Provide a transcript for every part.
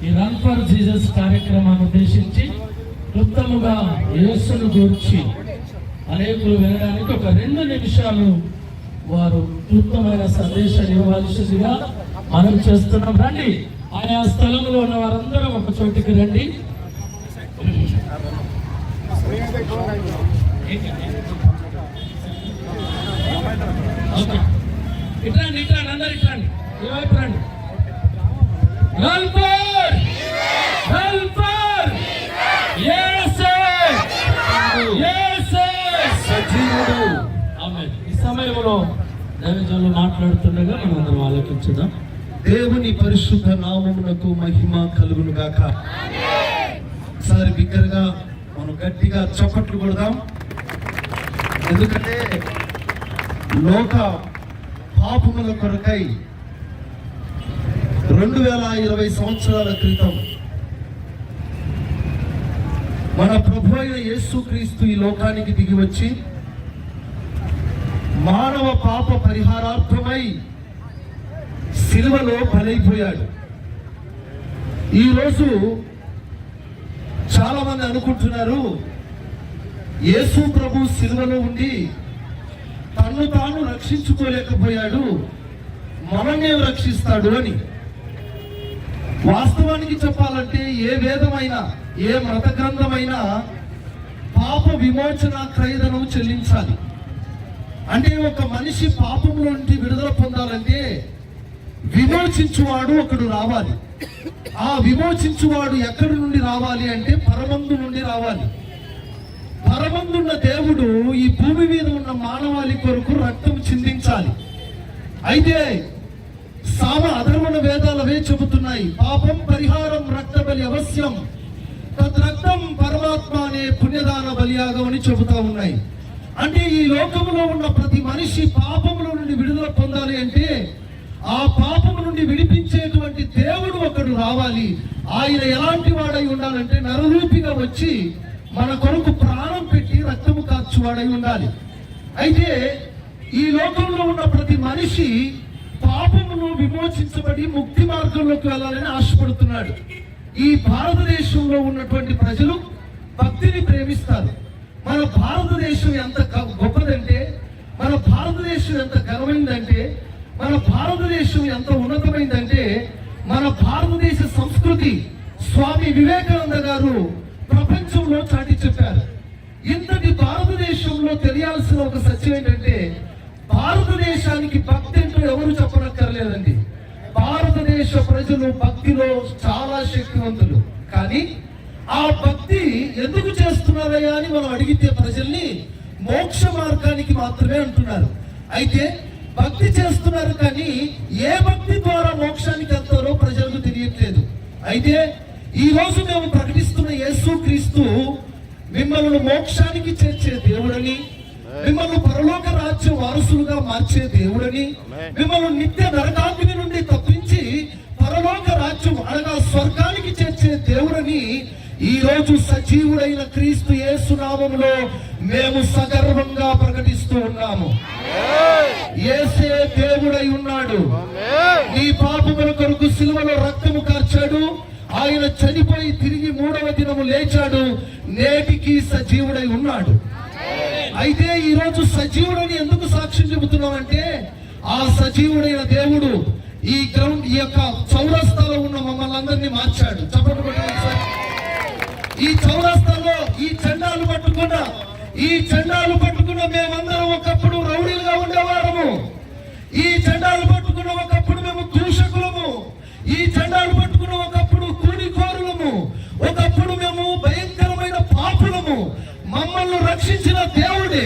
ఈ run for Jesus కార్యక్రమాన్ని ఉద్దేశించి క్లుప్తముగా యేసును గూర్చి అనేకులు వినడానికి ఒక 2 నిమిషాలు వారు క్లుప్తమైన సందేశాన్ని ఇవ్వాల్సిందిగా మనం చేస్తున్నాం. రండి, ఆయా స్థలంలో ఉన్న వారందరూ ఒక చోటికి రండి. ఇట్రండి ఇట్రండి, అందరు ఇట్రండి, ఇటువైపు రండి. ఈ సమయంలో దైవజనులు మాట్లాడుతుండగా మనందరం ఆలోచించుదాం. దేవుని పరిశుద్ధ నామమునకు మహిమ కలుగును గాక. ఒకసారి బిగ్గరగా మనం గట్టిగా చప్పట్లు కొడదాం. ఎందుకంటే లోక పాపముల కొరకై 2020 సంవత్సరాల క్రితం మన ప్రభు అయిన యేసుక్రీస్తు ఈ లోకానికి దిగి వచ్చి మానవ పాప పరిహారార్థమై సిలువలో బలైపోయాడు. ఈరోజు చాలా మంది అనుకుంటున్నారు యేసు ప్రభు సిలువలో ఉండి తన్ను తాను రక్షించుకోలేకపోయాడు, మనల్ని రక్షిస్తాడు అని. వాస్తవానికి చెప్పాలంటే ఏ వేదమైనా ఏ మత గ్రంథమైనా పాప విమోచన క్రయధనం చెల్లించాలి. అంటే ఒక మనిషి పాపంలో నుండి విడుదల పొందాలంటే విమోచించువాడు ఒకడు రావాలి. ఆ విమోచించువాడు ఎక్కడి నుండి రావాలి అంటే పరమందు నుండి రావాలి. పరమందున్న దేవుడు ఈ భూమి మీద ఉన్న మానవాళి కొరకు రక్తం చిందించాలి. అయితే అధర్మణ వేదాలవే చెబుతున్నాయి, పాపం పరిహారం రక్త బలి అవశ్యం, తద్రక్తం పరమాత్మ అనే పుణ్యదాన బలియాగం అని చెబుతా ఉన్నాయి. అంటే ఈ లోకంలో ఉన్న ప్రతి మనిషి పాపముల నుండి విడుదల పొందాలి అంటే ఆ పాపము నుండి విడిపించేటువంటి దేవుడు ఒకడు రావాలి. ఆయన ఎలాంటి వాడై ఉండాలంటే నరరూపిగా వచ్చి మన కొరకు ప్రాణం పెట్టి రక్తము కార్చువాడై ఉండాలి. అయితే ఈ లోకంలో ఉన్న ప్రతి మనిషి పాపమును విమోచించబడి ముక్తి మార్గంలోకి వెళ్ళాలని ఆశపడుతున్నాడు. ఈ భారతదేశంలో ఉన్నటువంటి ప్రజలు భక్తిని ప్రేమిస్తారు. మన భారతదేశం ఎంత గొప్పదంటే, మన భారతదేశం ఎంత ఘనమైందంటే, మన భారతదేశం ఎంత ఉన్నతమైందంటే, మన భారతదేశ సంస్కృతి స్వామి వివేకానంద గారు ప్రపంచంలో చాటి చెప్పారు. ఇంతటి భారతదేశంలో తెలియాల్సిన ఒక సత్యం ఏంటంటే, భారతదేశానికి భక్తి అంటూ ఎవరు చెప్పనక్కర్లేదండి. భారతదేశ ప్రజలు భక్తిలో చాలా శక్తివంతులు. కానీ ఆ భక్తి ఎందుకు చేస్తున్నారయ్యా అని మనం అడిగితే ప్రజల్ని మోక్ష మార్గానికి మాత్రమే అంటున్నారు. అయితే భక్తి చేస్తున్నారు కానీ ఏ భక్తి ద్వారా మోక్షానికి వెళ్తారో ప్రజలకు తెలియట్లేదు. అయితే ఈ రోజు మేము ప్రకటిస్తున్న యేసుక్రీస్తు మిమ్మల్ని మోక్షానికి చేర్చే దేవుడని, మిమ్మల్ని పరలోక రాజ్య వారసులుగా మార్చే దేవుడని, మిమ్మల్ని నిత్య నరకాగ్ని నుండి తప్పించి పరలోక రాజ్యం అనగా స్వర్గానికి చేర్చే దేవుడని ఈ రోజు సజీవుడైన క్రీస్తు యేసు నామములో మేము సగర్వంగా ప్రకటిస్తూ ఉన్నాము. యేసే దేవుడై ఉన్నాడు. నీ పాపముల కొరకు సిలువలో రక్తము కార్చాడు. ఆయన చనిపోయి తిరిగి 3వ దినము లేచాడు. నేటికి సజీవుడై ఉన్నాడు. అయితే ఈ రోజు సజీవుడని ఎందుకు సాక్ష్యం చెబుతున్నామంటే, ఆ సజీవుడైన దేవుడు ఈ యొక్క చౌరస్తాలో ఉన్న మమ్మల్ని అందరినీ మార్చాడు. చెప్పండి, ఈ చౌరస్తాలో ఈ చెండాలు పట్టుకున్న మేమందరం ఒకప్పుడు రౌడీలుగా ఉండేవారము. ఈ చెండాలు పట్టుకున్న ఒకప్పుడు మేము దూషకులము. ఈ చెండాలు పట్టుకున్న ఒకప్పుడు కూలికోరులము. ఒకప్పుడు మేము భయంకరమైన పాపులము. మమ్మల్ని రక్షించిన దేవుడే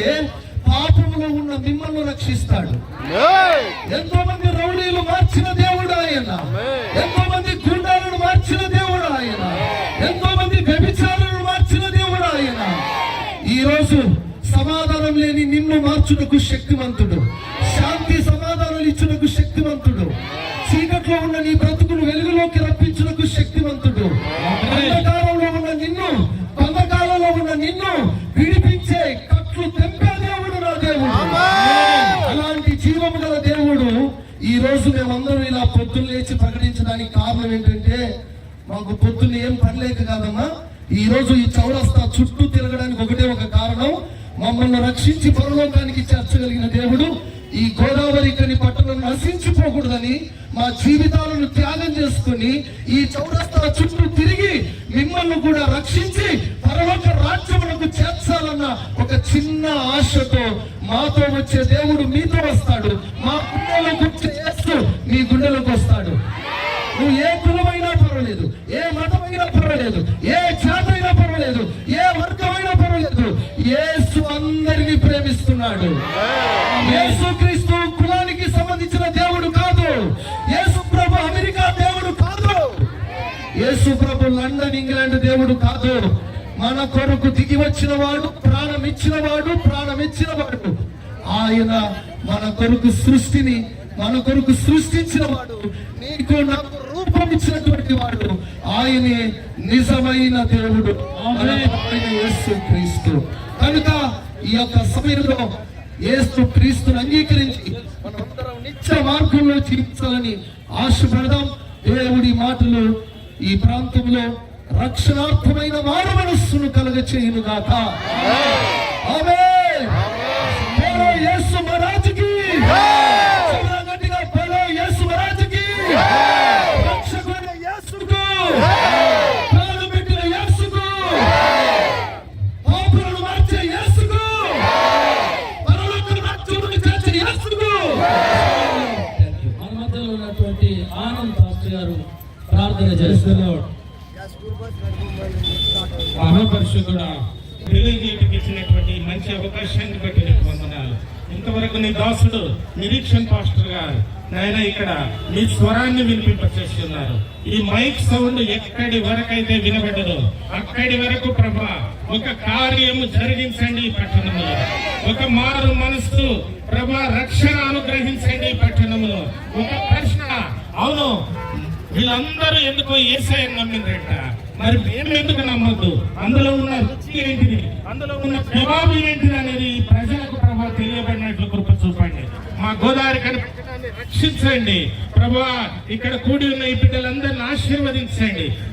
పాపములో ఉన్న మిమ్మల్ని రక్షిస్తాడు. ఎంతో మంది రౌడీలు మార్చిన దేవుడు ఆయన. ఎంతో మంది గుండాలను మార్చిన దేవుడు ఆయన. ఎంతో మంది వ్యభిచారులను మార్చిన దేవుడు ఆయన. ఈ రోజు సమాధానం లేని నిన్ను మార్చుటకు శక్తివంతుడు. శాంతి సమాధానాలు ఇచ్చుటకు శక్తివంతుడు. చీకట్లో ఉన్న నీ బ్రతుకును వెలుగులోకి రప్పించుటకు శక్తివంతుడు. బంధకాలలో ఉన్న నిన్ను విడిపించే కట్లు తెంపే దేవుడు నా దేవుడు. అలాంటి జీవము గల దేవుడు ఈ రోజు మేమందరం ఇలా పొద్దున్న లేచి ప్రకటించడానికి కారణం ఏంటంటే, అంటే మాకు పొద్దున్న ఏం పని లేక కాదమ్మా, ఈ రోజు ఈ చౌరస్తా చుట్టూ తిరగడానికి ఒకటే ఒక కారణం, మమ్మల్ని రక్షించి పరలోకానికి చేర్చగలిగిన దేవుడు ఈ గోదావరి కని పట్టణం నశించిపోకూడదని మా జీవితాలను త్యాగం చేసుకుని ఈ చౌరస్తా చుట్టూ తిరిగి మిమ్మల్ని కూడా రక్షించి పరలోక రాజ్యములకు చేర్చాలన్న ఒక చిన్న ఆశతో మాతో వచ్చే దేవుడు మీతో వస్తాడు. మా గుండెలకు వచ్చే యేసు మీ గుండెలకు వస్తాడు. నువ్వు ఏ కులమైనా పర్వాలేదు, ఏ మతమైనా పర్వాలేదు, ఏ జాతి అయినా పర్వాలేదు, ఏ వర్గమైనా పర్వాలేదు, యేసు అందరినీ ప్రేమిస్తున్నాడు. యేసు క్రీస్తు కులానికి సంబంధించిన దేవుడు కాదు. యేసు ప్రభు అమెరికా దేవుడు కాదు. యేసు ప్రభు లండన్ ఇంగ్లాండ్ దేవుడు కాదు. మన కొరకు దిగి వచ్చిన వాడు, ప్రాణం ఇచ్చిన వాడు. ఆయన మన కొరకు సృష్టించిన వాడు, నీకు నాకు రూపం ఇచ్చినటువంటి వాడు. ఆయనే నిజమైన దేవుడు, యేసు క్రీస్తు. కనుక ఈ యొక్క సమయంలో యేసు క్రీస్తుని అంగీకరించి మనమందరం నిత్య మార్గంలో జీవించాలని ఆశపడదాం. దేవుడి మాటలు ఈ ప్రాంతంలో రక్షణార్థమైన మారు మనస్సును కలగ చేయును గాక. ఆమేన్. బోలో యేసు మహారాజుకి, గట్టిగా బోలో యేసు మహారాజుకి, రక్షకుడైన యేసుకు, ప్రాణం పెట్టిన యేసుకు, పాపులను మార్చే యేసుకు, పరలోక రాజ్యమును చేర్చే యేసుకు. మన మధ్యలో ఉన్నటువంటి ఆనంద్ పాస్టర్ గారు ప్రార్థన చేస్తున్నారు. మహాపరిశుద్ధుడా, తెలియజేయటకు ఇచ్చినటువంటి మంచి అవకాశాన్ని బట్టి నీకు వందనాలు. ఇంతవరకు నీ దాసుడు నిరీక్షణ్ పాస్టర్ గారు నాయన ఇక్కడ మీ స్వరాన్ని వినిపింపచేస్తున్నారు. ఈ మైక్ సౌండ్ ఎక్కడి వరకైతే వినబడ్డదో అక్కడి వరకు ప్రభా ఒక కార్యము జరిగించండి ఈ పట్టణంలో. ఒక మారు మనస్సు ప్రభా రక్షణ అనుగ్రహించండి ఈ పట్టణంలో. ఒక ప్రశ్న, అవును వీళ్ళందరూ ఎందుకో యేసయ్యను నమ్మిందంట, మరి మేము ఎందుకు నమ్మద్దు? అందులో ఉన్న రుచి ఏంటిది, అందులో ఉన్న జవాబు ఏంటిది అనేది ప్రజలకు ప్రభా తెలియబడినట్లు కృప చూపండి. మా గోదావరి కనిపించడాన్ని రక్షించండి ప్రభా. ఇక్కడ కూడి ఉన్న ఈ బిడ్డలందరిని ఆశీర్వదించండి.